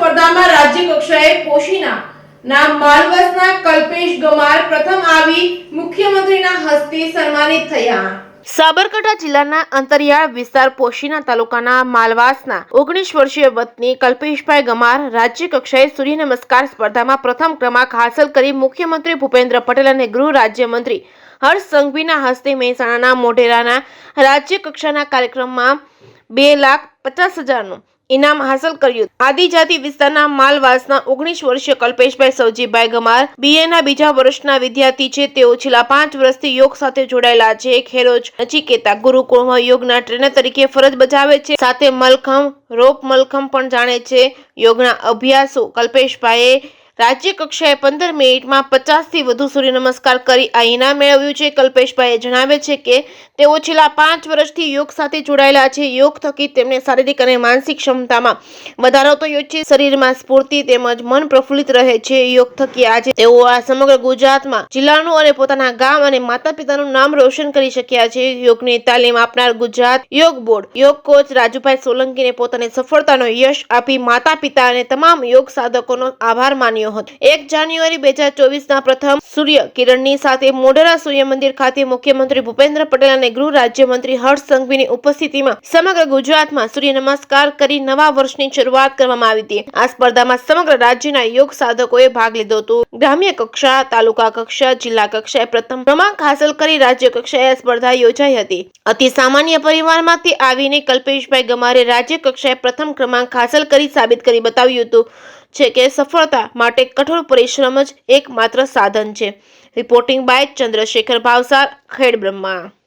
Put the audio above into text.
સ્પર્ધામાં રાજ્ય કક્ષાએ પોશીના ના માલવસના કલ્પેશ ગમાર પ્રથમ આવી મુખ્યમંત્રીના હસ્તે સન્માનિત થયા। સાબરકાંઠા જિલ્લાના અંતરિયાળ વિસ્તાર પોશીના તાલુકાના માલવાસના 19 વર્ષીય વતની કલ્પેશભાઈ ગમાર રાજ્ય કક્ષાએ સૂર્ય નમસ્કાર સ્પર્ધામાં પ્રથમ ક્રમાંક હાંસલ કરી મુખ્યમંત્રી ભૂપેન્દ્ર પટેલ અને ગૃહ રાજ્યમંત્રી હર્ષ સંઘવીના હસ્તે મહેસાણાના મોઢેરાના રાજ્ય કક્ષાના કાર્યક્રમમાં 2,50,000નું ઇનામ હાંસલ કર્યું। આદિજાતિ વિસ્તારના માલવાસના 19 વર્ષીય કલ્પેશભાઈ સવજીભાઈ ગમાર બીએના બીજા વર્ષના વિદ્યાર્થી છે। તેઓ છેલ્લા 5 વર્ષથી યોગ સાથે જોડાયેલા છે। ખેરોજ નચિકેતા ગુરુકુળમાં યોગના ટ્રેનર તરીકે ફરજ બજાવે છે, સાથે મલખમ રોપ મલખમ પણ જાણે છે। યોગના અભ્યાસો કલ્પેશભાઈએ રાજ્ય કક્ષાએ 15 મિનિટમાં 50થી વધુ સૂર્ય નમસ્કાર કરી આ ઇનામ મેળવ્યું છે। કલ્પેશભાઈએ જણાવે છે કે તેઓ છેલ્લા 5 વર્ષથી યોગ સાથે જોડાયેલા છે। યોગ થકી તેમને શારીરિક અને માનસિક ક્ષમતામાં વધારો થયો છે, શરીરમાં સ્ફૂર્તિ તેમજ મન પ્રફુલ્લિત રહે છે। યોગ થકી આજે તેઓ આ સમગ્ર ગુજરાતમાં જિલ્લાનું અને પોતાના ગામ અને માતા પિતાનું નામ રોશન કરી શક્યા છે। યોગની તાલીમ આપનાર ગુજરાત યોગ બોર્ડ યોગ કોચ રાજુભાઈ સોલંકીને પોતાની સફળતાનો યશ આપી માતા પિતા અને તમામ યોગ સાધકોનો આભાર માન્યો। 1 જાન્યુઆરી 2024ના પ્રથમ સૂર્ય કિરણની સાથે મોઢેરા સૂર્ય મંદિર ખાતે મુખ્યમંત્રી ભૂપેન્દ્ર પટેલ અને ગૃહ રાજ્યમંત્રી હર્ષ સંઘવીની ઉપસ્થિતિમાં સમગ્ર ગુજરાતમાં સૂર્ય નમસ્કાર કરી નવા વર્ષની શરૂઆત કરવામાં આવી હતી। આ સ્પર્ધામાં સમગ્ર રાજ્યના યોગ સાધકોએ ભાગ લીધો હતો। ગ્રામ્ય કક્ષા, તાલુકા કક્ષા, જિલ્લા કક્ષાએ પ્રથમ ક્રમાંક હાંસલ કરી રાજ્ય કક્ષાએ આ સ્પર્ધા યોજાઈ હતી। અતિ સામાન્ય પરિવારમાંથી આવીને કલ્પેશભાઈ ગમારે રાજ્ય કક્ષાએ પ્રથમ ક્રમાંક હાંસલ કરી સાબિત કરી બતાવ્યું હતું છે કે સફળતા માટે કઠોર પરિશ્રમ જ એકમાત્ર સાધન છે। રિપોર્ટિંગ બાય ચંદ્રશેખર ભાવસાર, ખેડ બ્રહ્મા।